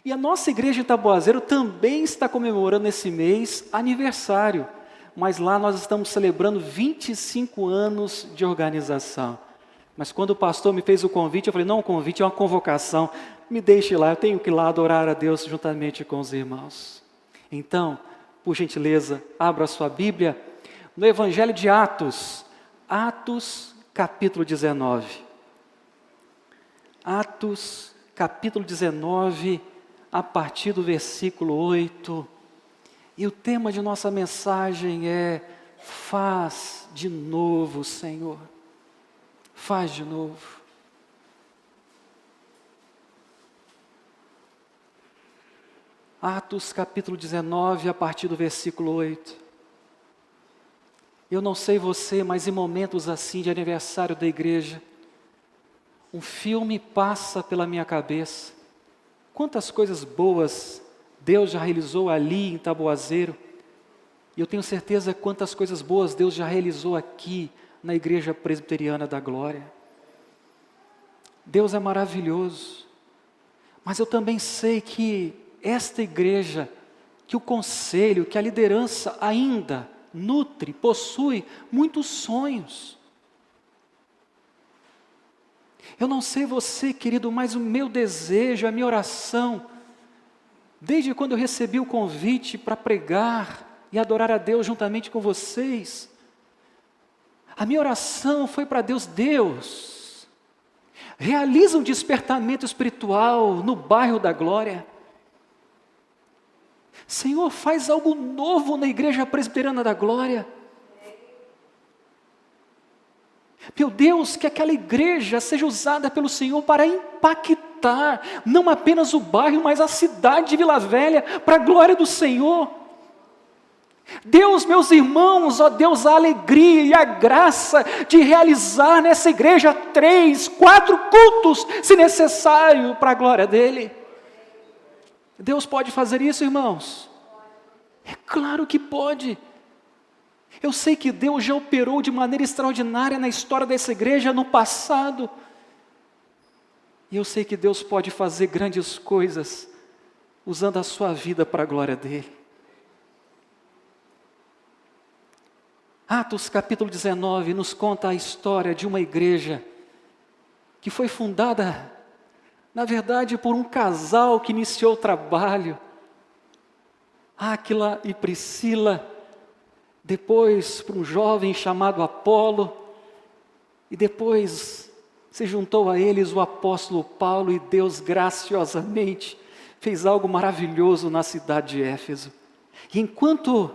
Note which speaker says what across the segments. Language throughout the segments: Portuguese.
Speaker 1: E a nossa igreja em Taboazeiro também está comemorando esse mês aniversário, mas lá nós estamos celebrando 25 anos de organização. Mas quando o pastor me fez o convite, eu falei, não, o convite é uma convocação, me deixe lá, eu tenho que ir lá adorar a Deus juntamente com os irmãos. Então, por gentileza, abra a sua Bíblia no Evangelho de Atos, Atos capítulo 19. Atos capítulo 19, a partir do versículo 8. E o tema de nossa mensagem é: faz de novo, Senhor. Faz de novo. Atos capítulo 19, a partir do versículo 8. Eu não sei você, mas em momentos assim de aniversário da igreja, um filme passa pela minha cabeça. Quantas coisas boas Deus já realizou ali em Taboazeiro. E eu tenho certeza quantas coisas boas Deus já realizou aqui na Igreja Presbiteriana da Glória. Deus é maravilhoso. Mas eu também sei que esta igreja, que o conselho, que a liderança ainda nutre, possui muitos sonhos. Eu não sei você, querido, mas o meu desejo, a minha oração, desde quando eu recebi o convite para pregar e adorar a Deus juntamente com vocês, a minha oração foi para Deus, realiza um despertamento espiritual no bairro da Glória. Senhor, faz algo novo na Igreja Presbiteriana da Glória. Meu Deus, que aquela igreja seja usada pelo Senhor para impactar, não apenas o bairro, mas a cidade de Vila Velha, para a glória do Senhor. Deus, meus irmãos, ó Deus, a alegria e a graça de realizar nessa igreja 3, 4 cultos, se necessário, para a glória dEle. Deus pode fazer isso, irmãos? É claro que pode. Eu sei que Deus já operou de maneira extraordinária na história dessa igreja no passado. E eu sei que Deus pode fazer grandes coisas usando a sua vida para a glória dEle. Atos capítulo 19 nos conta a história de uma igreja que foi fundada, na verdade, por um casal que iniciou o trabalho. Áquila e Priscila, depois por um jovem chamado Apolo, e depois se juntou a eles o apóstolo Paulo, e Deus graciosamente fez algo maravilhoso na cidade de Éfeso. E enquanto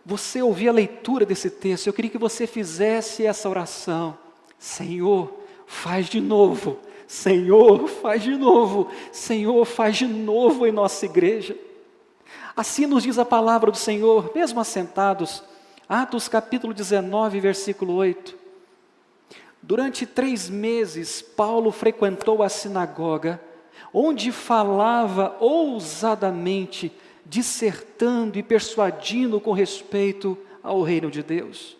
Speaker 1: você ouvia a leitura desse texto, eu queria que você fizesse essa oração: Senhor, faz de novo, Senhor, faz de novo, Senhor, faz de novo em nossa igreja. Assim nos diz a palavra do Senhor, mesmo assentados, Atos capítulo 19, versículo 8. Durante 3 meses, Paulo frequentou a sinagoga, onde falava ousadamente, dissertando e persuadindo com respeito ao reino de Deus.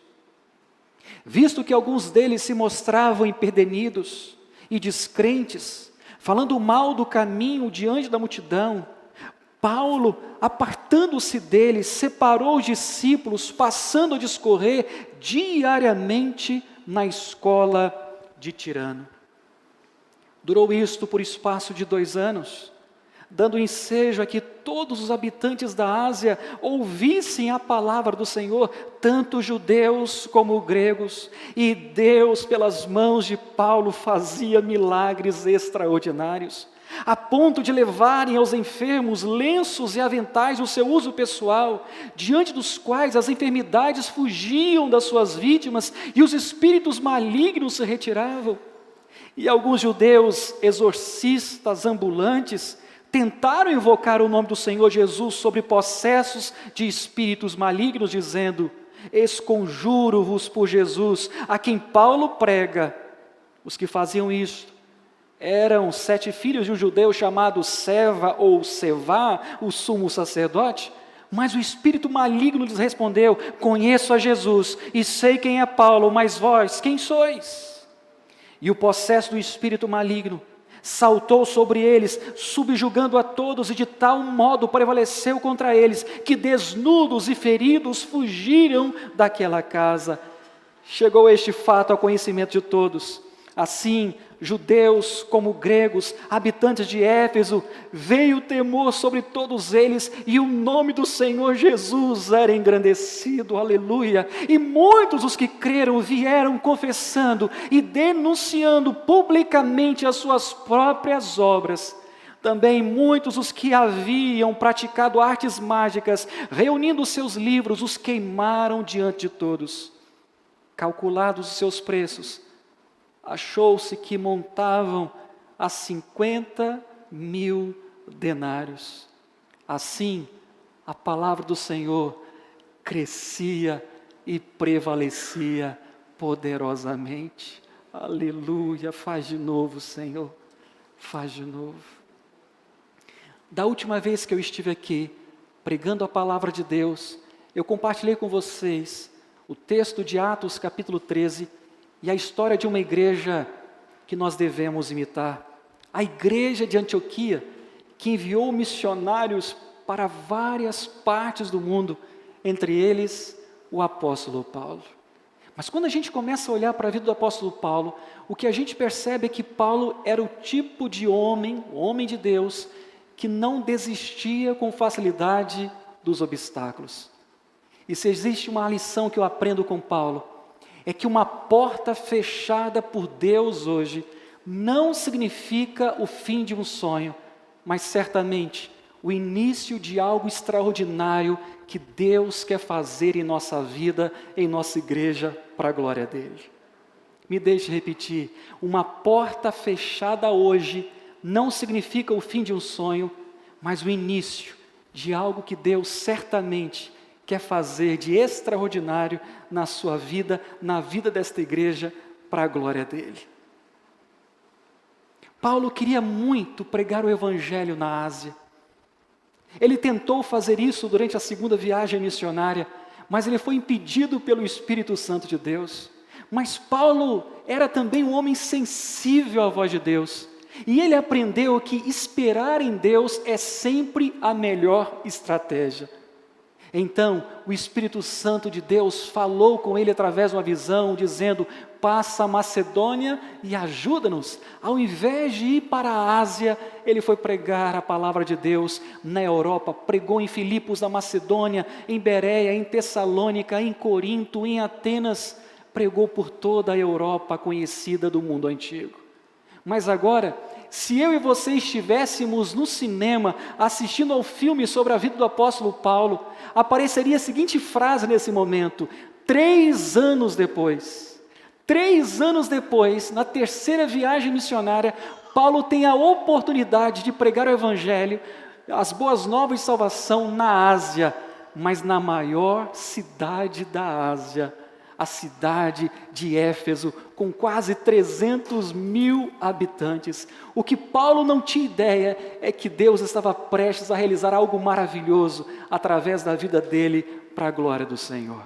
Speaker 1: Visto que alguns deles se mostravam empedernidos e descrentes, falando mal do caminho diante da multidão, Paulo, apartando-se deles, separou os discípulos, passando a discorrer diariamente na escola de Tirano. Durou isto por espaço de 2 anos, dando ensejo a que todos os habitantes da Ásia ouvissem a palavra do Senhor, tanto judeus como gregos, e Deus, pelas mãos de Paulo, fazia milagres extraordinários, a ponto de levarem aos enfermos lenços e aventais do seu uso pessoal, diante dos quais as enfermidades fugiam das suas vítimas e os espíritos malignos se retiravam. E alguns judeus exorcistas ambulantes tentaram invocar o nome do Senhor Jesus sobre possessos de espíritos malignos, dizendo: esconjuro-vos por Jesus, a quem Paulo prega. Os que faziam isto eram 7 filhos de um judeu chamado Seva ou Sevá, o sumo sacerdote. Mas o espírito maligno lhes respondeu: conheço a Jesus e sei quem é Paulo, mas vós, quem sois? E o possesso do espírito maligno, Saltou sobre eles, subjugando a todos, e de tal modo prevaleceu contra eles, que desnudos e feridos fugiram daquela casa. Chegou este fato ao conhecimento de todos. Assim, judeus como gregos, habitantes de Éfeso, veio o temor sobre todos eles, e o nome do Senhor Jesus era engrandecido, aleluia. E muitos os que creram vieram confessando e denunciando publicamente as suas próprias obras. Também muitos os que haviam praticado artes mágicas, reunindo seus livros, os queimaram diante de todos. Calculados os seus preços, achou-se que montavam a 50.000 denários. Assim, a palavra do Senhor crescia e prevalecia poderosamente. Aleluia, faz de novo, Senhor, faz de novo. Da última vez que eu estive aqui, pregando a palavra de Deus, eu compartilhei com vocês o texto de Atos capítulo 13, e a história de uma igreja que nós devemos imitar. A igreja de Antioquia, que enviou missionários para várias partes do mundo, entre eles o apóstolo Paulo. Mas quando a gente começa a olhar para a vida do apóstolo Paulo, o que a gente percebe é que Paulo era o tipo de homem, homem de Deus, que não desistia com facilidade dos obstáculos. E se existe uma lição que eu aprendo com Paulo, é que uma porta fechada por Deus hoje não significa o fim de um sonho, mas certamente o início de algo extraordinário que Deus quer fazer em nossa vida, em nossa igreja, para a glória dele. Me deixe repetir, uma porta fechada hoje não significa o fim de um sonho, mas o início de algo que Deus certamente quer fazer de extraordinário na sua vida, na vida desta igreja, para a glória dele. Paulo queria muito pregar o evangelho na Ásia. Ele tentou fazer isso durante a segunda viagem missionária, mas ele foi impedido pelo Espírito Santo de Deus. Mas Paulo era também um homem sensível à voz de Deus, e ele aprendeu que esperar em Deus é sempre a melhor estratégia. Então, o Espírito Santo de Deus falou com ele através de uma visão, dizendo: passa a Macedônia e ajuda-nos. Ao invés de ir para a Ásia, ele foi pregar a palavra de Deus na Europa. Pregou em Filipos da Macedônia, em Bereia, em Tessalônica, em Corinto, em Atenas. Pregou por toda a Europa conhecida do mundo antigo. Mas agora, se eu e você estivéssemos no cinema assistindo ao filme sobre a vida do apóstolo Paulo, apareceria a seguinte frase nesse momento: 3 anos depois, na terceira viagem missionária, Paulo tem a oportunidade de pregar o evangelho, as boas novas de salvação na Ásia, mas na maior cidade da Ásia, a cidade de Éfeso, com quase 300.000 habitantes. O que Paulo não tinha ideia é que Deus estava prestes a realizar algo maravilhoso através da vida dele para a glória do Senhor.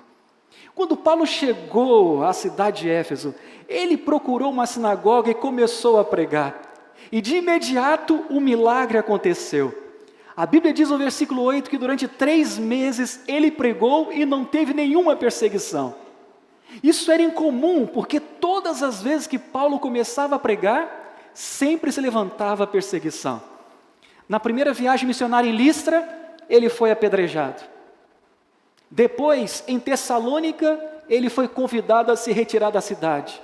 Speaker 1: Quando Paulo chegou à cidade de Éfeso, ele procurou uma sinagoga e começou a pregar. E de imediato o milagre aconteceu. A Bíblia diz no versículo 8 que durante 3 meses ele pregou e não teve nenhuma perseguição. Isso era incomum, porque todas as vezes que Paulo começava a pregar, sempre se levantava a perseguição. Na primeira viagem missionária em Listra, ele foi apedrejado. Depois, em Tessalônica, ele foi convidado a se retirar da cidade.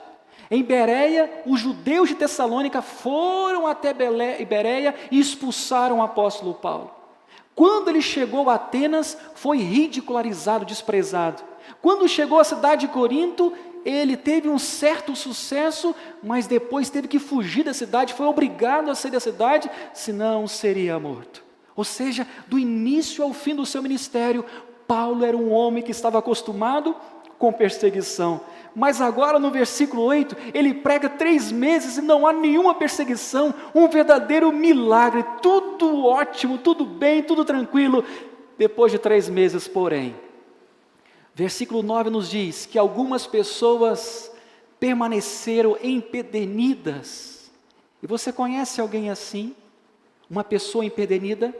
Speaker 1: Em Bereia, os judeus de Tessalônica foram até Bereia e expulsaram o apóstolo Paulo. Quando ele chegou a Atenas, foi ridicularizado, desprezado. Quando chegou à cidade de Corinto, ele teve um certo sucesso, mas depois teve que fugir da cidade, foi obrigado a sair da cidade, senão seria morto. Ou seja, do início ao fim do seu ministério, Paulo era um homem que estava acostumado com perseguição. Mas agora no versículo 8, ele prega 3 meses e não há nenhuma perseguição, um verdadeiro milagre, tudo ótimo, tudo bem, tudo tranquilo. Depois de 3 meses, porém, versículo 9 nos diz que algumas pessoas permaneceram empedernidas E você conhece alguém assim? Uma pessoa empedernida?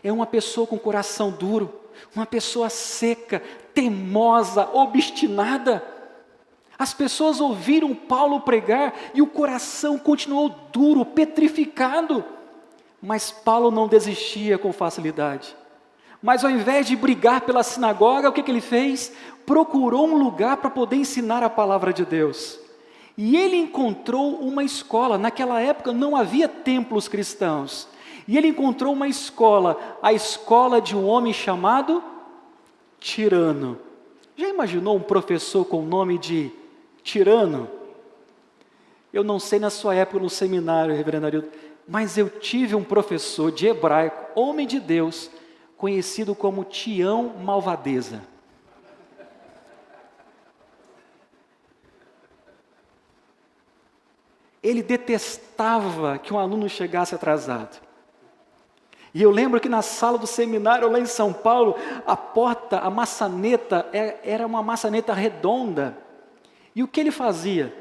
Speaker 1: É uma pessoa com coração duro, uma pessoa seca, teimosa, obstinada. As pessoas ouviram Paulo pregar e o coração continuou duro, petrificado. Mas Paulo não desistia com facilidade. Mas ao invés de brigar pela sinagoga, o que ele fez? Procurou um lugar para poder ensinar a palavra de Deus. E ele encontrou uma escola. Naquela época não havia templos cristãos. E ele encontrou uma escola, a escola de um homem chamado Tirano. Já imaginou um professor com o nome de Tirano? Eu não sei na sua época no seminário, reverendo Arildo, mas eu tive um professor de hebraico, homem de Deus, conhecido como Tião Malvadeza. Ele detestava que um aluno chegasse atrasado. E eu lembro que na sala do seminário lá em São Paulo, a porta, a maçaneta, era uma maçaneta redonda. E o que ele fazia?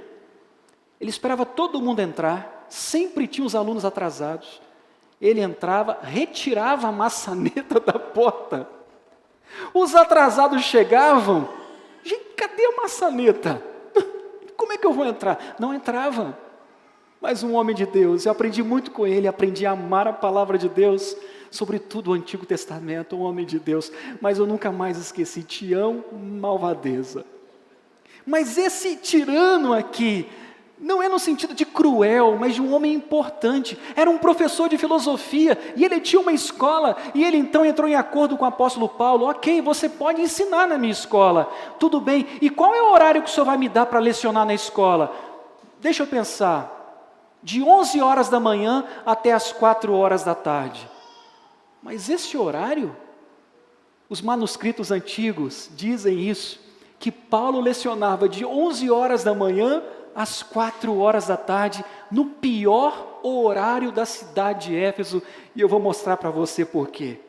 Speaker 1: Ele esperava todo mundo entrar, sempre tinha os alunos atrasados. Ele entrava, retirava a maçaneta da porta. Os atrasados chegavam, gente, cadê a maçaneta? Como é que eu vou entrar? Não entrava. Mas um homem de Deus, eu aprendi muito com ele, aprendi a amar a palavra de Deus, sobretudo o Antigo Testamento, um homem de Deus, mas eu nunca mais esqueci, Tião Malvadeza. Mas esse tirano aqui, não é no sentido de cruel, mas de um homem importante, era um professor de filosofia, e ele tinha uma escola, e ele então entrou em acordo com o apóstolo Paulo, ok, você pode ensinar na minha escola, tudo bem, e qual é o horário que o senhor vai me dar para lecionar na escola? Deixa eu pensar, de 11 horas da manhã até as 4 horas da tarde. Mas esse horário, os manuscritos antigos dizem isso, que Paulo lecionava de 11 horas da manhã às 4 horas da tarde, no pior horário da cidade de Éfeso, e eu vou mostrar para você por quê.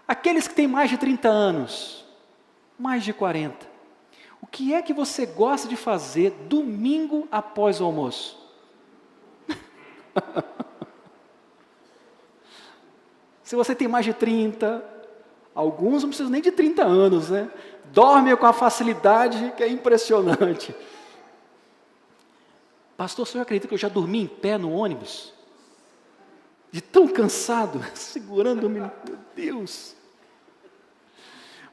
Speaker 1: Aqueles que têm mais de 30 anos, mais de 40, o que é que você gosta de fazer domingo após o almoço? Se você tem mais de 30, alguns não precisam nem de 30 anos, né? Dormem com a facilidade que é impressionante. Pastor, o senhor acredita que eu já dormi em pé no ônibus? De tão cansado, segurando-me, meu Deus.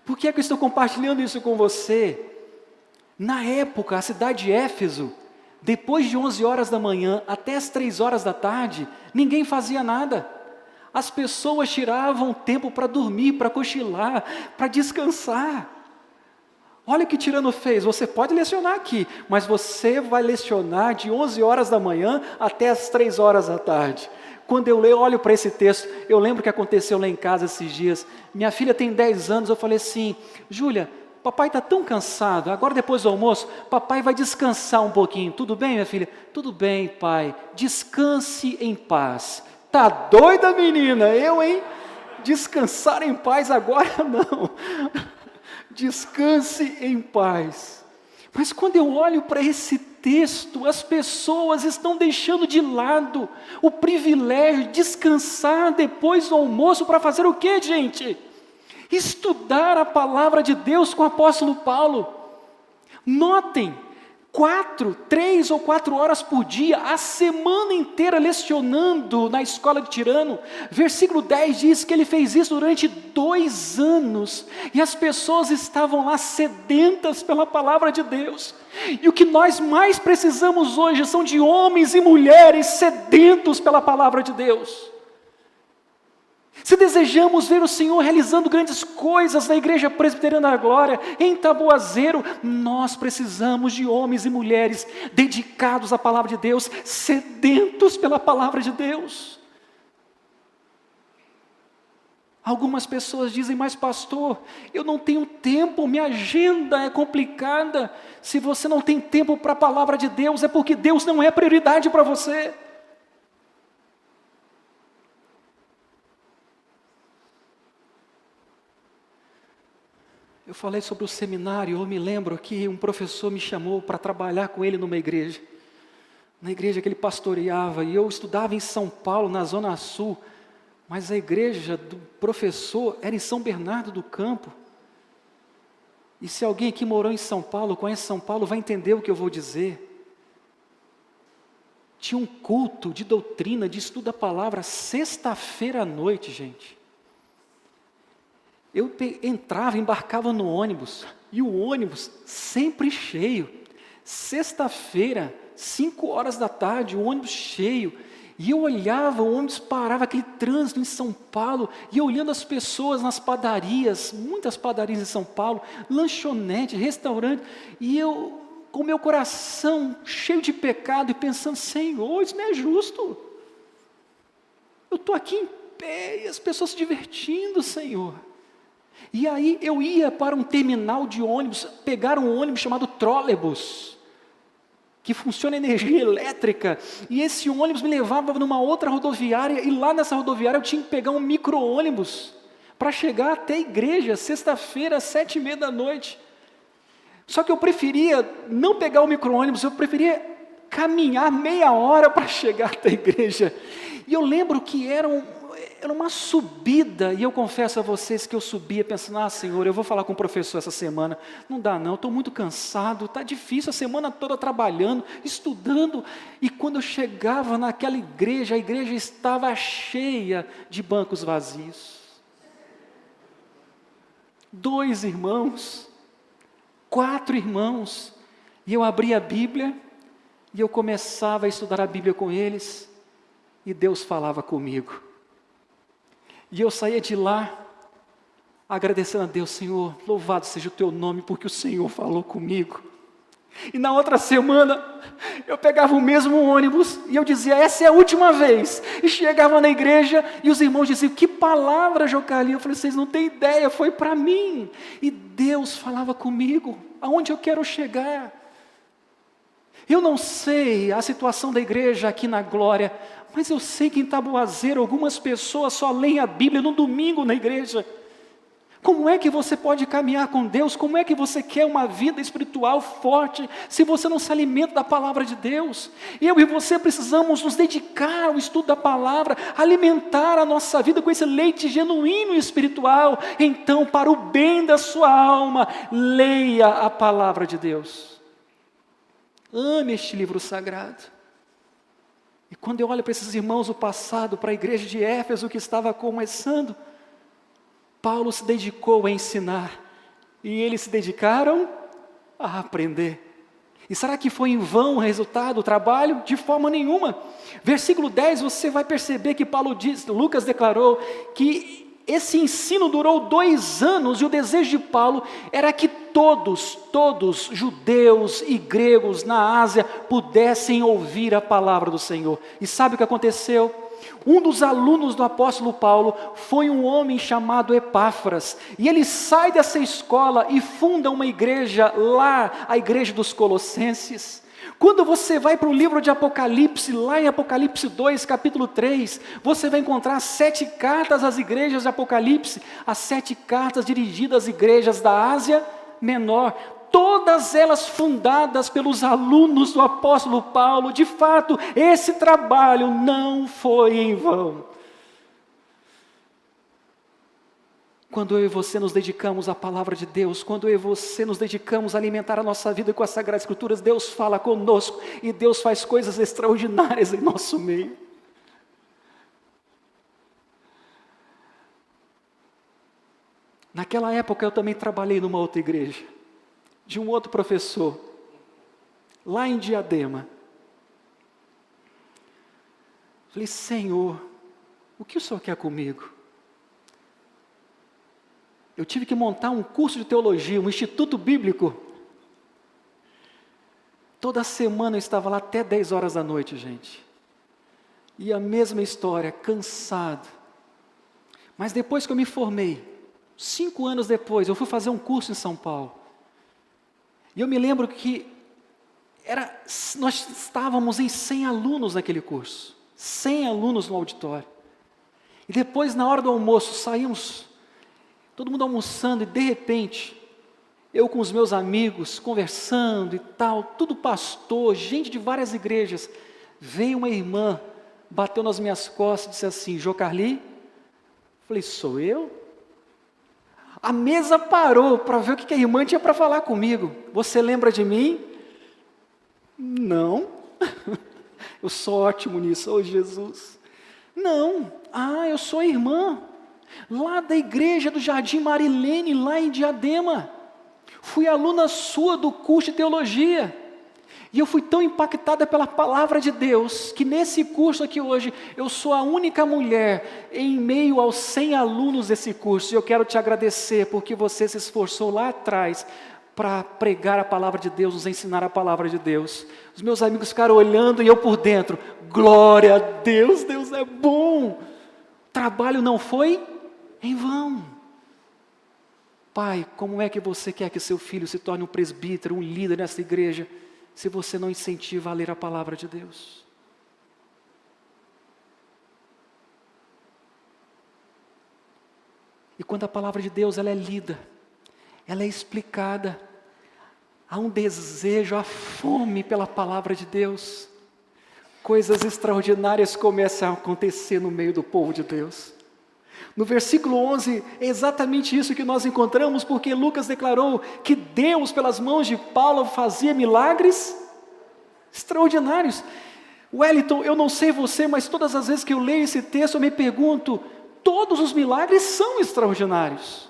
Speaker 1: Por que é que eu estou compartilhando isso com você? Na época, a cidade de Éfeso, depois de 11 horas da manhã até as 3 horas da tarde, ninguém fazia nada. As pessoas tiravam tempo para dormir, para cochilar, para descansar. Olha o que Tirano fez, você pode lecionar aqui, mas você vai lecionar de 11 horas da manhã até as 3 horas da tarde. Quando eu olho para esse texto, eu lembro que aconteceu lá em casa esses dias. Minha filha tem 10 anos, eu falei assim, Júlia, papai está tão cansado, agora depois do almoço, papai vai descansar um pouquinho. Tudo bem, minha filha? Tudo bem, pai. Descanse em paz. Tá doida, menina? Eu, hein? Descansar em paz agora não. Descanse em paz. Mas quando eu olho para esse texto, as pessoas estão deixando de lado o privilégio de descansar depois do almoço para fazer o quê, gente? Estudar a palavra de Deus com o apóstolo Paulo. Notem, 3 ou 4 horas por dia, a semana inteira lecionando na escola de Tirano. Versículo 10 diz que ele fez isso durante 2 anos, e as pessoas estavam lá sedentas pela palavra de Deus. E o que nós mais precisamos hoje são de homens e mulheres sedentos pela palavra de Deus. Se desejamos ver o Senhor realizando grandes coisas na Igreja Presbiteriana da Glória, em Taboazeiro, nós precisamos de homens e mulheres dedicados à palavra de Deus, sedentos pela palavra de Deus. Algumas pessoas dizem, mas pastor, eu não tenho tempo, minha agenda é complicada. Se você não tem tempo para a palavra de Deus, é porque Deus não é prioridade para você. Eu falei sobre o seminário, eu me lembro que um professor me chamou para trabalhar com ele numa igreja. na igreja que ele pastoreava, e eu estudava em São Paulo, na Zona Sul, mas a igreja do professor era em São Bernardo do Campo. E se alguém aqui morou em São Paulo, conhece São Paulo, vai entender o que eu vou dizer. Tinha um culto de doutrina, de estudo da palavra, sexta-feira à noite, gente. Eu entrava, embarcava no ônibus, e o ônibus sempre cheio. Sexta-feira, 5 horas da tarde, o ônibus cheio. E eu olhava, o ônibus parava, aquele trânsito em São Paulo, e eu olhando as pessoas nas padarias, muitas padarias em São Paulo, lanchonete, restaurante, e eu com o meu coração cheio de pecado e pensando, Senhor, isso não é justo. Eu estou aqui em pé e as pessoas se divertindo, Senhor. E aí eu ia para um terminal de ônibus, pegar um ônibus chamado trólebus, que funciona energia elétrica, e esse ônibus me levava numa outra rodoviária, e lá nessa rodoviária eu tinha que pegar um micro-ônibus, para chegar até a igreja, sexta-feira, às 7:30 da noite. Só que eu preferia não pegar o micro-ônibus, eu preferia caminhar meia hora para chegar até a igreja. E eu lembro que era uma subida, e eu confesso a vocês que eu subia pensando, Senhor, eu vou falar com o professor essa semana. Não dá não, estou muito cansado, está difícil, a semana toda trabalhando, estudando. E quando eu chegava naquela igreja, a igreja estava cheia de bancos vazios. 2 irmãos, 4 irmãos, e eu abria a Bíblia, e eu começava a estudar a Bíblia com eles, e Deus falava comigo. E eu saía de lá, agradecendo a Deus, Senhor, louvado seja o Teu nome, porque o Senhor falou comigo. E na outra semana, eu pegava o mesmo ônibus, e eu dizia, essa é a última vez. E chegava na igreja, e os irmãos diziam, que palavra, Jocalinho? Eu falei, vocês não têm ideia, foi para mim. E Deus falava comigo, aonde eu quero chegar. Eu não sei a situação da igreja aqui na Glória, mas eu sei que em Taboazeiro algumas pessoas só leem a Bíblia no domingo na igreja. Como é que você pode caminhar com Deus? Como é que você quer uma vida espiritual forte se você não se alimenta da palavra de Deus? Eu e você precisamos nos dedicar ao estudo da palavra, alimentar a nossa vida com esse leite genuíno espiritual. Então, para o bem da sua alma, leia a palavra de Deus. Ame este livro sagrado. E quando eu olho para esses irmãos do passado, para a igreja de Éfeso que estava começando, Paulo se dedicou a ensinar, e eles se dedicaram a aprender. E será que foi em vão o resultado, o trabalho? De forma nenhuma. Versículo 10, você vai perceber que Lucas declarou que esse ensino durou 2 anos, e o desejo de Paulo era que todos, judeus e gregos na Ásia, pudessem ouvir a palavra do Senhor. E sabe o que aconteceu? Um dos alunos do apóstolo Paulo foi um homem chamado Epáfras, e ele sai dessa escola e funda uma igreja lá, a igreja dos Colossenses. Quando você vai para o livro de Apocalipse, lá em Apocalipse 2, capítulo 3, você vai encontrar 7 cartas às igrejas de Apocalipse, as 7 cartas dirigidas às igrejas da Ásia Menor, todas elas fundadas pelos alunos do apóstolo Paulo. De fato, esse trabalho não foi em vão. Quando eu e você nos dedicamos à palavra de Deus, quando eu e você nos dedicamos a alimentar a nossa vida com as Sagradas Escrituras, Deus fala conosco e Deus faz coisas extraordinárias em nosso meio. Naquela época eu também trabalhei numa outra igreja, de um outro professor, lá em Diadema. Falei, Senhor, o que o Senhor quer comigo? Eu tive que montar um curso de teologia, um instituto bíblico. Toda semana eu estava lá até 10 horas da noite, gente. E a mesma história, cansado. Mas depois que eu me formei, 5 anos depois, eu fui fazer um curso em São Paulo. E eu me lembro que nós estávamos em 100 alunos naquele curso. 100 alunos no auditório. E depois, na hora do almoço, saímos, todo mundo almoçando, e de repente, eu com os meus amigos, conversando e tal, tudo pastor, gente de várias igrejas. veio uma irmã, bateu nas minhas costas e disse assim: Jô Carli? Falei: sou eu? A mesa parou para ver o que a irmã tinha para falar comigo. Você lembra de mim? Não. Eu sou ótimo nisso, oh Jesus. Não. Eu sou a irmã, lá da igreja do Jardim Marilene, lá em Diadema. Fui aluna sua do curso de teologia. E eu fui tão impactada pela palavra de Deus, que nesse curso aqui hoje, eu sou a única mulher em meio aos 100 alunos desse curso. E eu quero te agradecer, porque você se esforçou lá atrás para pregar a palavra de Deus, nos ensinar a palavra de Deus. Os meus amigos ficaram olhando e eu por dentro: glória a Deus, Deus é bom. O trabalho não foi em vão. Pai, como é que você quer que seu filho se torne um presbítero, um líder nessa igreja, se você não incentiva a ler a palavra de Deus? E quando a palavra de Deus ela é lida, ela é explicada, há um desejo, há fome pela palavra de Deus, coisas extraordinárias começam a acontecer no meio do povo de Deus. No versículo 11, é exatamente isso que nós encontramos, porque Lucas declarou que Deus, pelas mãos de Paulo, fazia milagres extraordinários. Wellington, eu não sei você, mas todas as vezes que eu leio esse texto, eu me pergunto: todos os milagres são extraordinários.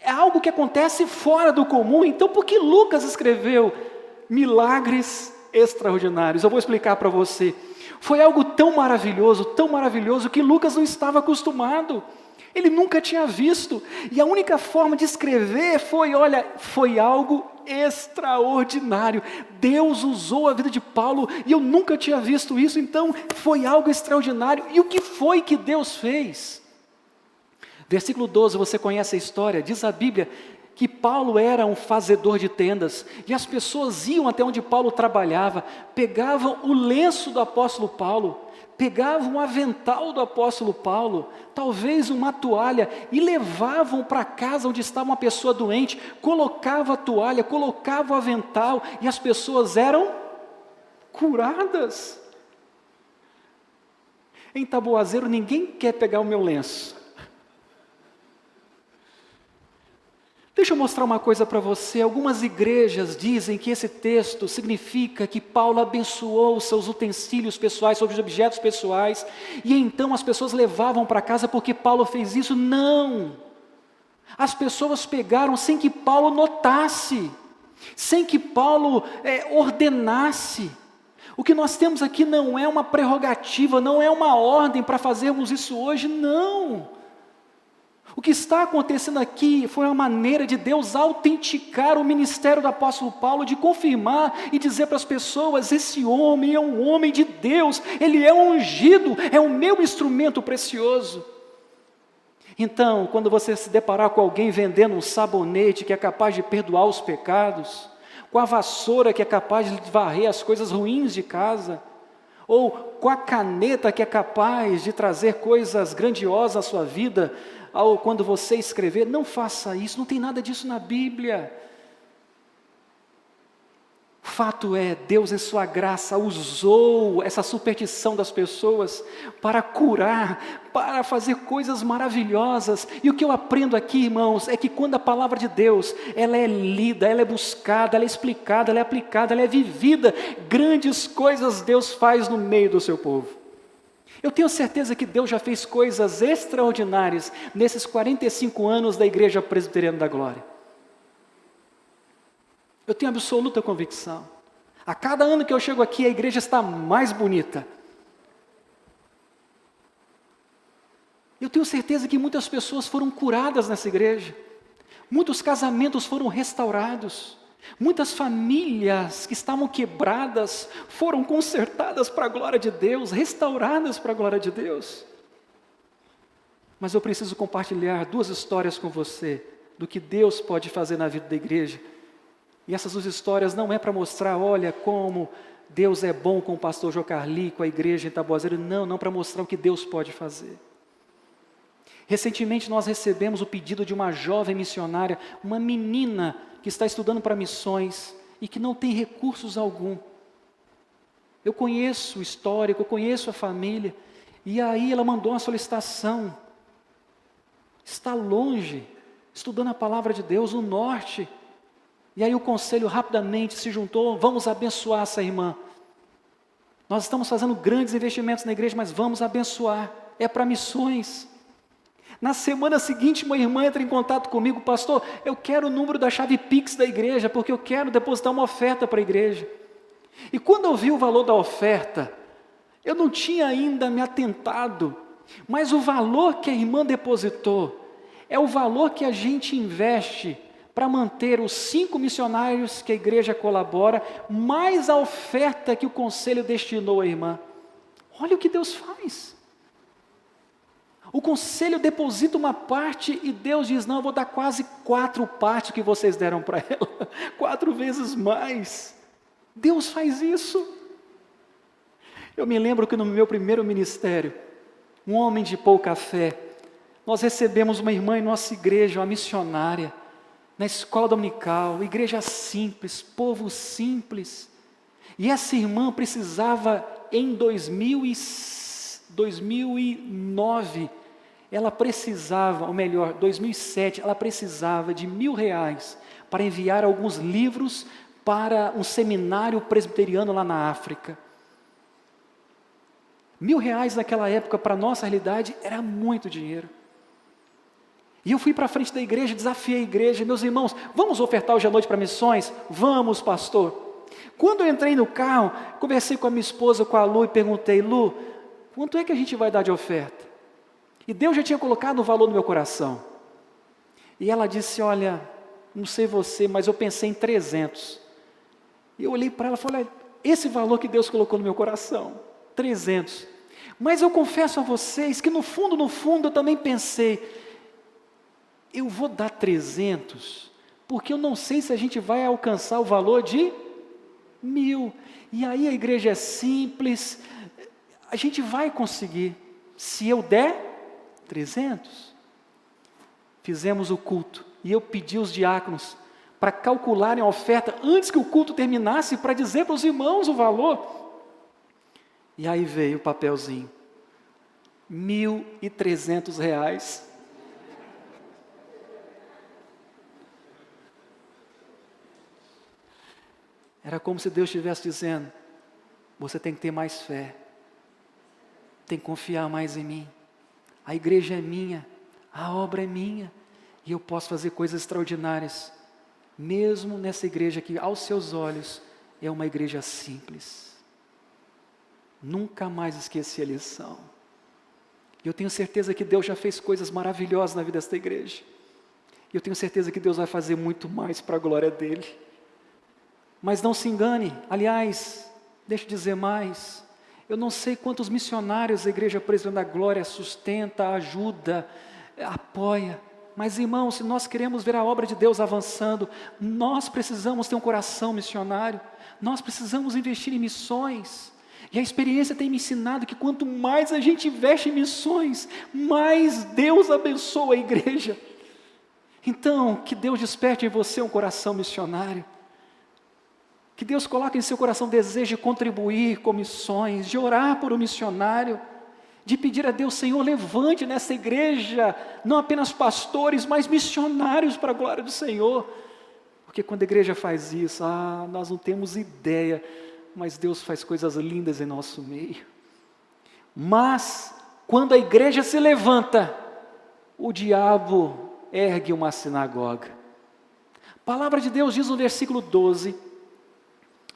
Speaker 1: É algo que acontece fora do comum. Então por que Lucas escreveu milagres extraordinários? Eu vou explicar para você. Foi algo tão maravilhoso, que Lucas não estava acostumado. Ele nunca tinha visto. E a única forma de escrever foi algo extraordinário. Deus usou a vida de Paulo e eu nunca tinha visto isso, então foi algo extraordinário. E o que foi que Deus fez? Versículo 12, você conhece a história, diz a Bíblia que Paulo era um fazedor de tendas, e as pessoas iam até onde Paulo trabalhava, pegavam o lenço do apóstolo Paulo, pegavam o avental do apóstolo Paulo, talvez uma toalha, e levavam para casa onde estava uma pessoa doente, colocava a toalha, colocava o avental, e as pessoas eram curadas. Em Taboazeiro ninguém quer pegar o meu lenço. Deixa eu mostrar uma coisa para você. Algumas igrejas dizem que esse texto significa que Paulo abençoou os seus utensílios pessoais, seus objetos pessoais, e então as pessoas levavam para casa porque Paulo fez isso. Não! As pessoas pegaram sem que Paulo notasse, sem que Paulo ordenasse. O que nós temos aqui não é uma prerrogativa, não é uma ordem para fazermos isso hoje, não. O que está acontecendo aqui foi uma maneira de Deus autenticar o ministério do apóstolo Paulo, de confirmar e dizer para as pessoas: esse homem é um homem de Deus, ele é ungido, é o meu instrumento precioso. Então, quando você se deparar com alguém vendendo um sabonete que é capaz de perdoar os pecados, com a vassoura que é capaz de varrer as coisas ruins de casa, ou com a caneta que é capaz de trazer coisas grandiosas à sua vida, quando você escrever, não faça isso, não tem nada disso na Bíblia. O fato é, Deus em sua graça usou essa superstição das pessoas para curar, para fazer coisas maravilhosas. E o que eu aprendo aqui, irmãos, é que quando a palavra de Deus, ela é lida, ela é buscada, ela é explicada, ela é aplicada, ela é vivida, grandes coisas Deus faz no meio do seu povo. Eu tenho certeza que Deus já fez coisas extraordinárias nesses 45 anos da Igreja Presbiteriana da Glória. Eu tenho absoluta convicção. A cada ano que eu chego aqui, a igreja está mais bonita. Eu tenho certeza que muitas pessoas foram curadas nessa igreja. Muitos casamentos foram restaurados. Muitas famílias que estavam quebradas foram consertadas para a glória de Deus, restauradas para a glória de Deus. Mas eu preciso compartilhar 2 histórias com você do que Deus pode fazer na vida da igreja. E essas 2 histórias não é para mostrar, olha como Deus é bom com o pastor Jô Carli, com a igreja em Taboazeiro. Não para mostrar o que Deus pode fazer. Recentemente nós recebemos o pedido de uma jovem missionária, uma menina que está estudando para missões e que não tem recursos algum. Eu conheço o histórico, eu conheço a família. E aí ela mandou uma solicitação. Está longe, estudando a palavra de Deus, no norte. E aí o conselho rapidamente se juntou, vamos abençoar essa irmã. Nós estamos fazendo grandes investimentos na igreja, mas vamos abençoar. É para missões. Na semana seguinte, uma irmã entra em contato comigo, pastor, eu quero o número da chave Pix da igreja, porque eu quero depositar uma oferta para a igreja. E quando eu vi o valor da oferta, eu não tinha ainda me atentado, mas o valor que a irmã depositou é o valor que a gente investe para manter os 5 missionários que a igreja colabora, mais a oferta que o conselho destinou à irmã. Olha o que Deus faz. O conselho deposita uma parte e Deus diz, não, eu vou dar quase 4 partes que vocês deram para ela, 4 vezes mais. Deus faz isso. Eu me lembro que no meu primeiro ministério, um homem de pouca fé, nós recebemos uma irmã em nossa igreja, uma missionária, na escola dominical, igreja simples, povo simples. E essa irmã precisava, em 2009, ela precisava, ou melhor, 2007, ela precisava de R$1.000 para enviar alguns livros para um seminário presbiteriano lá na África. R$1.000 naquela época, para a nossa realidade, era muito dinheiro. E eu fui para a frente da igreja, desafiei a igreja, meus irmãos, vamos ofertar hoje à noite para missões? Vamos, pastor. Quando eu entrei no carro, conversei com a minha esposa, com a Lu, e perguntei, Lu, quanto é que a gente vai dar de oferta? E Deus já tinha colocado o valor no meu coração. E ela disse, olha, não sei você, mas eu pensei em 300. E eu olhei para ela e falei, olha, esse valor que Deus colocou no meu coração, 300. Mas eu confesso a vocês que no fundo eu também pensei, eu vou dar 300, porque eu não sei se a gente vai alcançar o valor de 1.000. E aí a igreja é simples, a gente vai conseguir, se eu der 300. Fizemos o culto, e eu pedi os diáconos para calcularem a oferta antes que o culto terminasse, para dizer para os irmãos o valor. E aí veio o papelzinho, R$1.300. Era como se Deus estivesse dizendo, você tem que ter mais fé, tem que confiar mais em mim, a igreja é minha, a obra é minha, e eu posso fazer coisas extraordinárias, mesmo nessa igreja que aos seus olhos é uma igreja simples. Nunca mais esqueci a lição. Eu tenho certeza que Deus já fez coisas maravilhosas na vida desta igreja, e eu tenho certeza que Deus vai fazer muito mais para a glória dEle. Mas não se engane, aliás, deixa eu dizer mais, eu não sei quantos missionários a Igreja Presbiteriana da Glória sustenta, ajuda, apoia, mas irmãos, se nós queremos ver a obra de Deus avançando, nós precisamos ter um coração missionário, nós precisamos investir em missões, e a experiência tem me ensinado que quanto mais a gente investe em missões, mais Deus abençoa a igreja. Então, que Deus desperte em você um coração missionário, que Deus coloque em seu coração desejo de contribuir com missões, de orar por um missionário, de pedir a Deus, Senhor, levante nessa igreja, não apenas pastores, mas missionários para a glória do Senhor. Porque quando a igreja faz isso, nós não temos ideia, mas Deus faz coisas lindas em nosso meio. Mas, quando a igreja se levanta, o diabo ergue uma sinagoga. A palavra de Deus diz no versículo 12,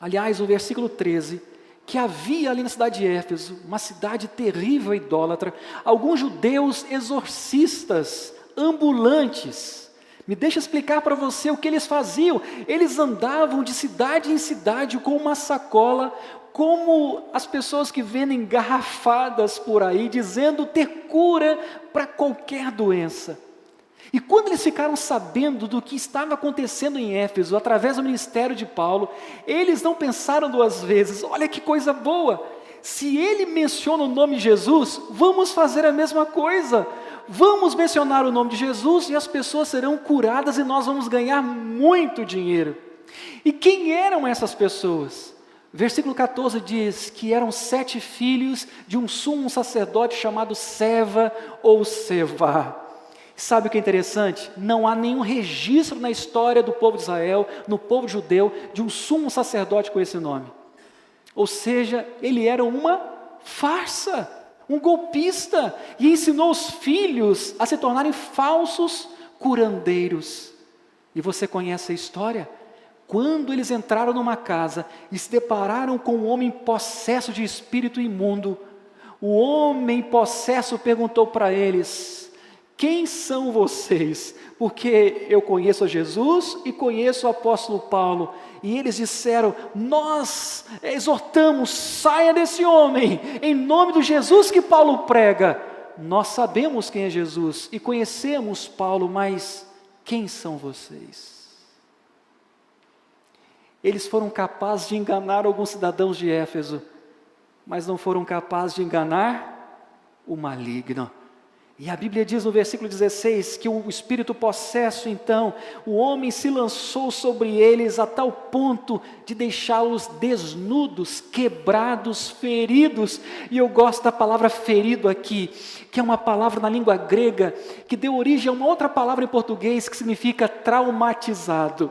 Speaker 1: aliás, o versículo 13, que havia ali na cidade de Éfeso, uma cidade terrível e idólatra, alguns judeus exorcistas, ambulantes. Me deixa explicar para você o que eles faziam. Eles andavam de cidade em cidade com uma sacola, como as pessoas que vendem garrafadas por aí, dizendo ter cura para qualquer doença. E quando eles ficaram sabendo do que estava acontecendo em Éfeso, através do ministério de Paulo, eles não pensaram 2 vezes, olha que coisa boa, se ele menciona o nome de Jesus, vamos fazer a mesma coisa, vamos mencionar o nome de Jesus e as pessoas serão curadas e nós vamos ganhar muito dinheiro. E quem eram essas pessoas? Versículo 14 diz que eram 7 filhos de um sumo sacerdote chamado Seva ou Seva. Sabe o que é interessante? Não há nenhum registro na história do povo de Israel, no povo judeu, de um sumo sacerdote com esse nome. Ou seja, ele era uma farsa, um golpista, e ensinou os filhos a se tornarem falsos curandeiros. E você conhece a história? Quando eles entraram numa casa e se depararam com um homem possesso de espírito imundo, o homem possesso perguntou para eles: quem são vocês? Porque eu conheço a Jesus e conheço o apóstolo Paulo. E eles disseram: nós exortamos, saia desse homem, em nome do Jesus que Paulo prega. Nós sabemos quem é Jesus e conhecemos Paulo, mas quem são vocês? Eles foram capazes de enganar alguns cidadãos de Éfeso, mas não foram capazes de enganar o maligno. E a Bíblia diz no versículo 16 que o espírito possesso, então, o homem se lançou sobre eles a tal ponto de deixá-los desnudos, quebrados, feridos. E eu gosto da palavra ferido aqui, que é uma palavra na língua grega, que deu origem a uma outra palavra em português que significa traumatizado.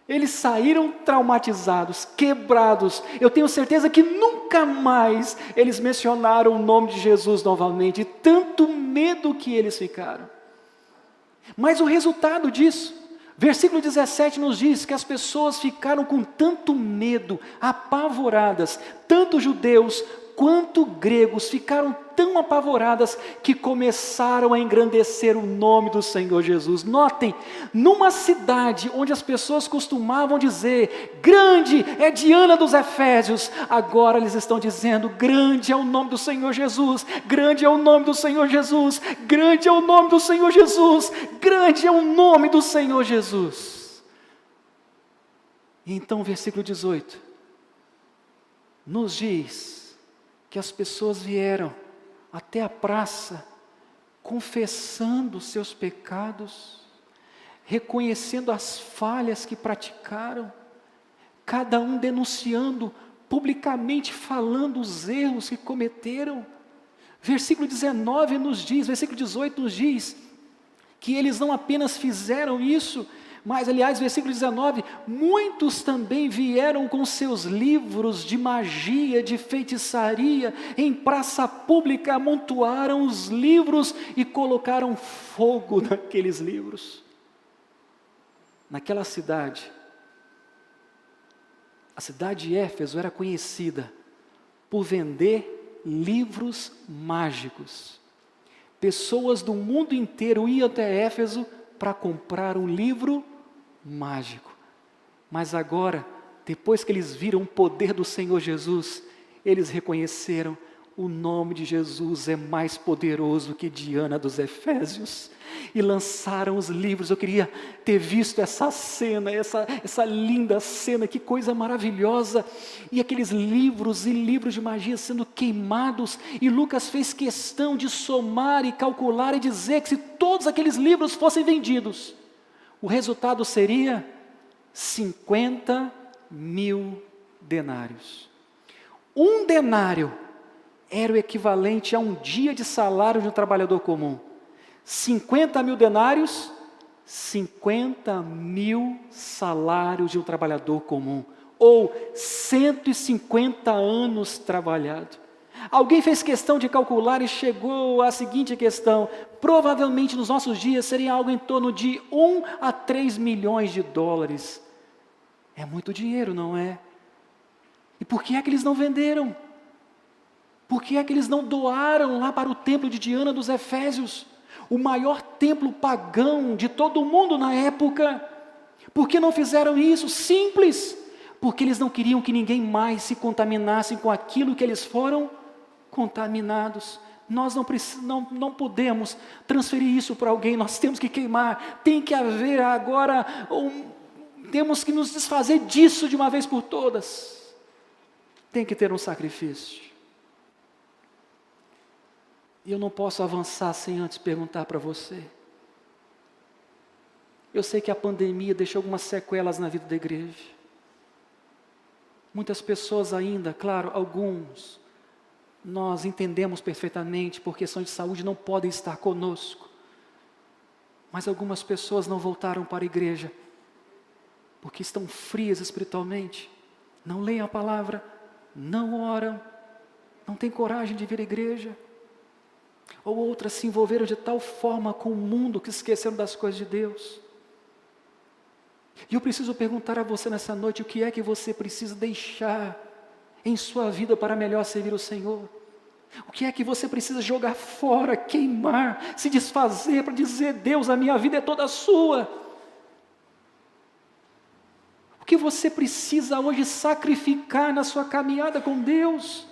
Speaker 1: Eles saíram traumatizados, quebrados. Eu tenho certeza que nunca mais eles mencionaram o nome de Jesus novamente, tanto medo que eles ficaram. Mas o resultado disso, versículo 17 nos diz que as pessoas ficaram com tanto medo, apavoradas, tanto judeus quanto gregos ficaram tão apavoradas que começaram a engrandecer o nome do Senhor Jesus. Notem, numa cidade onde as pessoas costumavam dizer: grande é Diana dos Efésios, agora eles estão dizendo: grande é o nome do Senhor Jesus, grande é o nome do Senhor Jesus, grande é o nome do Senhor Jesus, grande é o nome do Senhor Jesus. E então o versículo 18 nos diz que as pessoas vieram até a praça, confessando seus pecados, reconhecendo as falhas que praticaram, cada um denunciando, publicamente falando os erros que cometeram. Versículo 19 nos diz, versículo 18 nos diz, que eles não apenas fizeram isso, mas, aliás, versículo 19, muitos também vieram com seus livros de magia, de feitiçaria, em praça pública amontoaram os livros e colocaram fogo naqueles livros. Naquela cidade, a cidade de Éfeso era conhecida por vender livros mágicos. Pessoas do mundo inteiro iam até Éfeso para comprar um livro mágico. Mas agora, depois que eles viram o poder do Senhor Jesus, eles reconheceram: o nome de Jesus é mais poderoso que Diana dos Efésios. E lançaram os livros. Eu queria ter visto essa cena, essa linda cena, que coisa maravilhosa. E aqueles livros e livros de magia sendo queimados. E Lucas fez questão de somar e calcular e dizer que se todos aqueles livros fossem vendidos, o resultado seria 50.000 denários. Um denário era o equivalente a um dia de salário de um trabalhador comum. 50.000 denários, 50.000 salários de um trabalhador comum, ou 150 anos trabalhado. Alguém fez questão de calcular e chegou à seguinte questão: provavelmente nos nossos dias seria algo em torno de 1 a 3 milhões de dólares. É muito dinheiro, não é? E por que é que eles não venderam? Por que é que eles não doaram lá para o templo de Diana dos Efésios? O maior templo pagão de todo o mundo na época. Por que não fizeram isso? Simples, porque eles não queriam que ninguém mais se contaminasse com aquilo que eles foram contaminados. Nós não podemos transferir isso para alguém, nós temos que queimar. Tem que haver agora, temos que nos desfazer disso de uma vez por todas. Tem que ter um sacrifício. E eu não posso avançar sem antes perguntar para você. Eu sei que a pandemia deixou algumas sequelas na vida da igreja. Muitas pessoas ainda, claro, alguns, nós entendemos perfeitamente, por questão de saúde não podem estar conosco. Mas algumas pessoas não voltaram para a igreja, porque estão frias espiritualmente, não leem a palavra, não oram, não têm coragem de vir à igreja. Ou outras se envolveram de tal forma com o mundo que esqueceram das coisas de Deus. E eu preciso perguntar a você nessa noite, o que é que você precisa deixar em sua vida para melhor servir o Senhor? O que é que você precisa jogar fora, queimar, se desfazer para dizer: Deus, a minha vida é toda sua? O que você precisa hoje sacrificar na sua caminhada com Deus?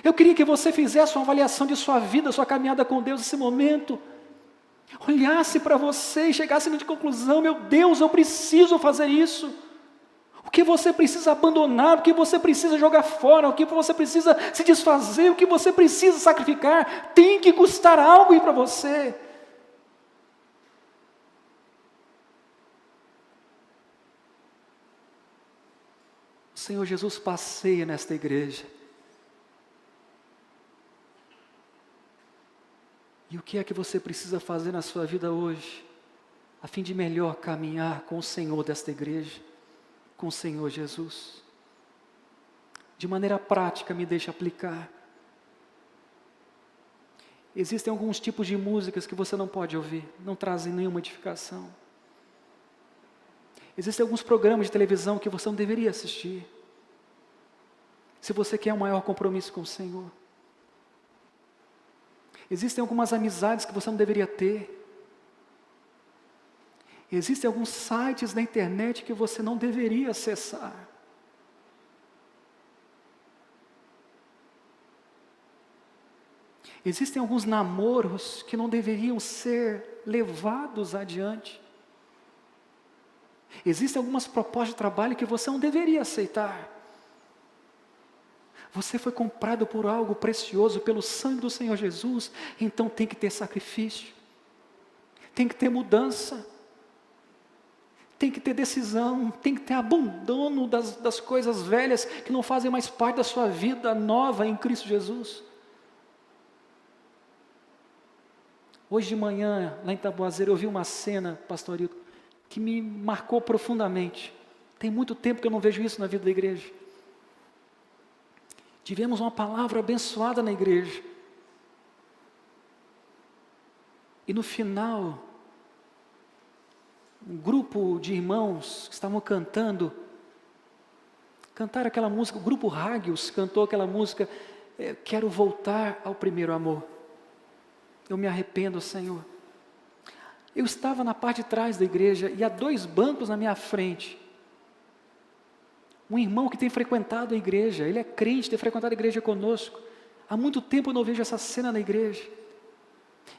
Speaker 1: Eu queria que você fizesse uma avaliação de sua vida, sua caminhada com Deus nesse momento. Olhasse para você e chegasse de conclusão: meu Deus, eu preciso fazer isso. O que você precisa abandonar, o que você precisa jogar fora, o que você precisa se desfazer, o que você precisa sacrificar, tem que custar algo para você. O Senhor Jesus passeia nesta igreja. E o que é que você precisa fazer na sua vida hoje, a fim de melhor caminhar com o Senhor desta igreja, com o Senhor Jesus? De maneira prática, me deixa aplicar. Existem alguns tipos de músicas que você não pode ouvir, não trazem nenhuma edificação. Existem alguns programas de televisão que você não deveria assistir, se você quer um maior compromisso com o Senhor. Existem algumas amizades que você não deveria ter. Existem alguns sites na internet que você não deveria acessar. Existem alguns namoros que não deveriam ser levados adiante. Existem algumas propostas de trabalho que você não deveria aceitar. Você foi comprado por algo precioso, pelo sangue do Senhor Jesus, então tem que ter sacrifício, tem que ter mudança, tem que ter decisão, tem que ter abandono das coisas velhas que não fazem mais parte da sua vida nova em Cristo Jesus. Hoje de manhã, lá em Taboazeiro, eu vi uma cena, pastor Hilton, que me marcou profundamente. Tem muito tempo que eu não vejo isso na vida da igreja. Tivemos uma palavra abençoada na igreja. E no final, um grupo de irmãos que estavam cantaram aquela música, o grupo Hagios cantou aquela música, quero voltar ao primeiro amor. Eu me arrependo, Senhor. Eu estava na parte de trás da igreja e há 2 bancos na minha frente. Um irmão que tem frequentado a igreja, ele é crente, tem frequentado a igreja conosco. Há muito tempo eu não vejo essa cena na igreja.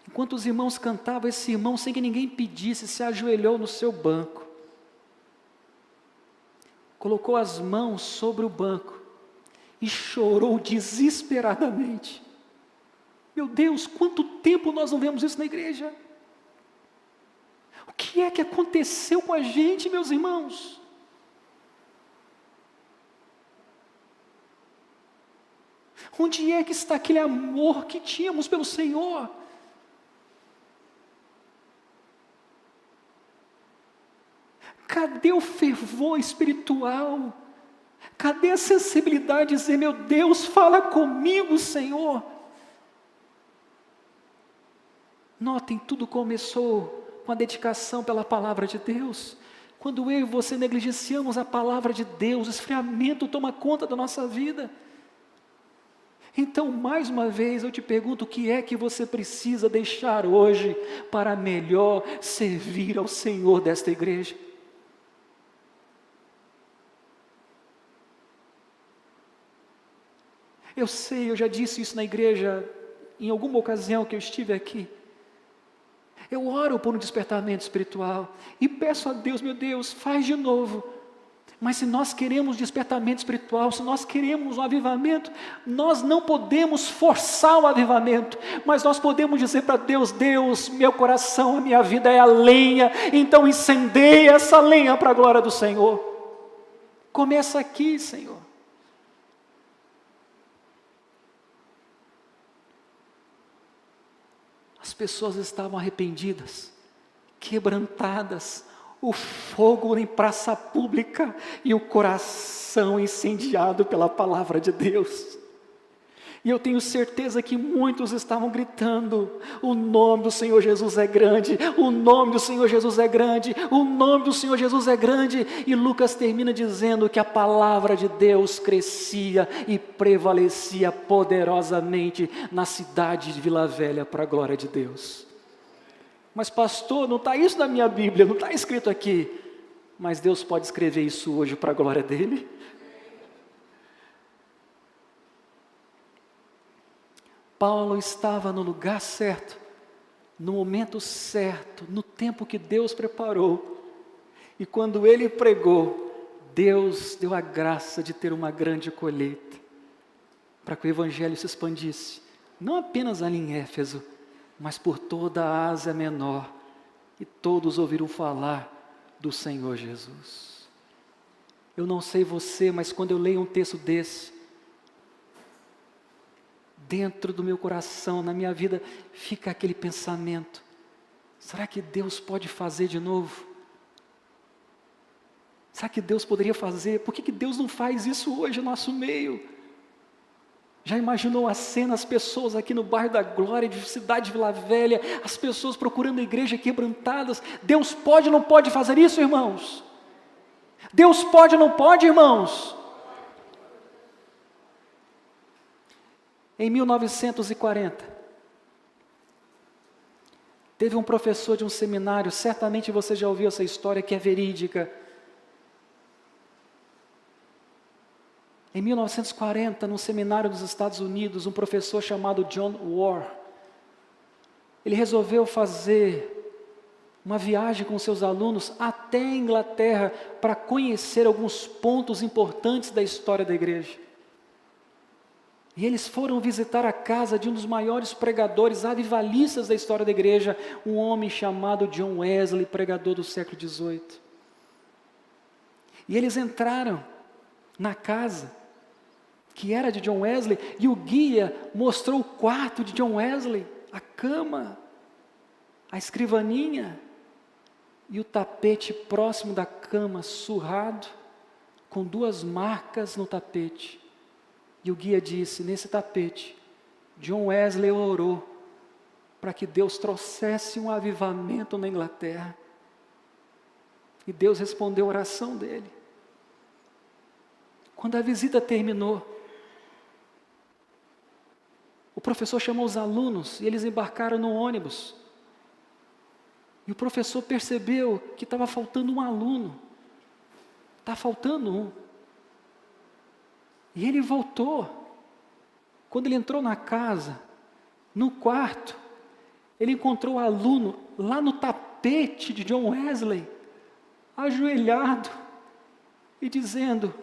Speaker 1: Enquanto os irmãos cantavam, esse irmão, sem que ninguém pedisse, se ajoelhou no seu banco. Colocou as mãos sobre o banco e chorou desesperadamente. Meu Deus, quanto tempo nós não vemos isso na igreja? O que é que aconteceu com a gente, meus irmãos? Onde é que está aquele amor que tínhamos pelo Senhor? Cadê o fervor espiritual? Cadê a sensibilidade de dizer: meu Deus, fala comigo, Senhor? Notem, tudo começou com a dedicação pela palavra de Deus. Quando eu e você negligenciamos a palavra de Deus, o esfriamento toma conta da nossa vida. Então, mais uma vez, eu te pergunto: o que é que você precisa deixar hoje para melhor servir ao Senhor desta igreja? Eu sei, eu já disse isso na igreja, em alguma ocasião que eu estive aqui. Eu oro por um despertamento espiritual e peço a Deus: meu Deus, faz de novo. Mas se nós queremos despertamento espiritual, se nós queremos um avivamento, nós não podemos forçar o avivamento, mas nós podemos dizer para Deus: Deus, meu coração, a minha vida é a lenha, então incendeia essa lenha para a glória do Senhor. Começa aqui, Senhor. As pessoas estavam arrependidas, quebrantadas, o fogo em praça pública e o coração incendiado pela palavra de Deus. E eu tenho certeza que muitos estavam gritando: o nome do Senhor Jesus é grande, o nome do Senhor Jesus é grande, o nome do Senhor Jesus é grande. E Lucas termina dizendo que a palavra de Deus crescia e prevalecia poderosamente na cidade de Vila Velha para a glória de Deus. Mas pastor, não está isso na minha Bíblia, não está escrito aqui. Mas Deus pode escrever isso hoje para a glória dEle. Paulo estava no lugar certo, no momento certo, no tempo que Deus preparou. E quando ele pregou, Deus deu a graça de ter uma grande colheita, para que o Evangelho se expandisse, não apenas ali em Éfeso, mas por toda a Ásia Menor, e todos ouviram falar do Senhor Jesus. Eu não sei você, mas quando eu leio um texto desse, dentro do meu coração, na minha vida, fica aquele pensamento: será que Deus pode fazer de novo? Será que Deus poderia fazer? Por que Deus não faz isso hoje no nosso meio? Já imaginou a cena, as pessoas aqui no bairro da Glória, de cidade de Vila Velha, as pessoas procurando a igreja quebrantadas? Deus pode ou não pode fazer isso, irmãos? Deus pode ou não pode, irmãos? Em 1940, teve um professor de um seminário, certamente você já ouviu essa história que é verídica. Em 1940, num seminário dos Estados Unidos, um professor chamado John Ward, ele resolveu fazer uma viagem com seus alunos até a Inglaterra para conhecer alguns pontos importantes da história da igreja. E eles foram visitar a casa de um dos maiores pregadores avivalistas da história da igreja, um homem chamado John Wesley, pregador do século XVIII. E eles entraram na casa, que era de John Wesley, e o guia mostrou o quarto de John Wesley, a cama, a escrivaninha, e o tapete próximo da cama, surrado, com 2 marcas no tapete. E o guia disse: nesse tapete, John Wesley orou para que Deus trouxesse um avivamento na Inglaterra. E Deus respondeu a oração dele. Quando a visita terminou, o professor chamou os alunos e eles embarcaram no ônibus. E o professor percebeu que estava faltando um aluno. Está faltando um. E ele voltou. Quando ele entrou na casa, no quarto, ele encontrou o aluno lá no tapete de John Wesley, ajoelhado e dizendo: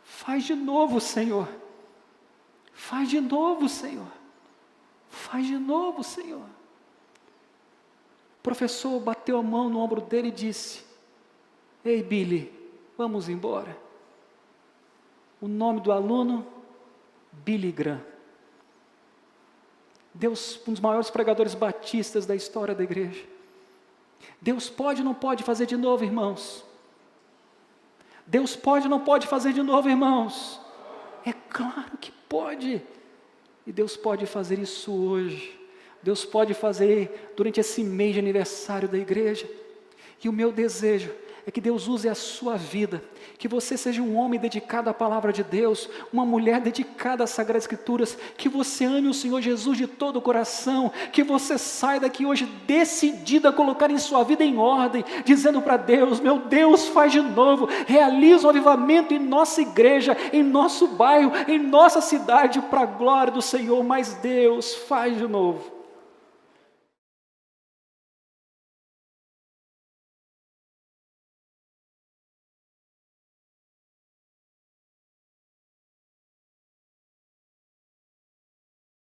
Speaker 1: faz de novo, Senhor. Faz de novo, Senhor. Faz de novo, Senhor. O professor bateu a mão no ombro dele e disse: ei, Billy, vamos embora. O nome do aluno, Billy Graham. Deus, um dos maiores pregadores batistas da história da igreja. Deus pode ou não pode fazer de novo, irmãos? Deus pode ou não pode fazer de novo, irmãos? É claro que pode. E Deus pode fazer isso hoje. Deus pode fazer durante esse mês de aniversário da igreja. E o meu desejo é que Deus use a sua vida, que você seja um homem dedicado à palavra de Deus, uma mulher dedicada às Sagradas Escrituras, que você ame o Senhor Jesus de todo o coração, que você saia daqui hoje decidida a colocar em sua vida em ordem, dizendo para Deus: meu Deus, faz de novo, realiza um avivamento em nossa igreja, em nosso bairro, em nossa cidade, para a glória do Senhor, mas Deus, faz de novo.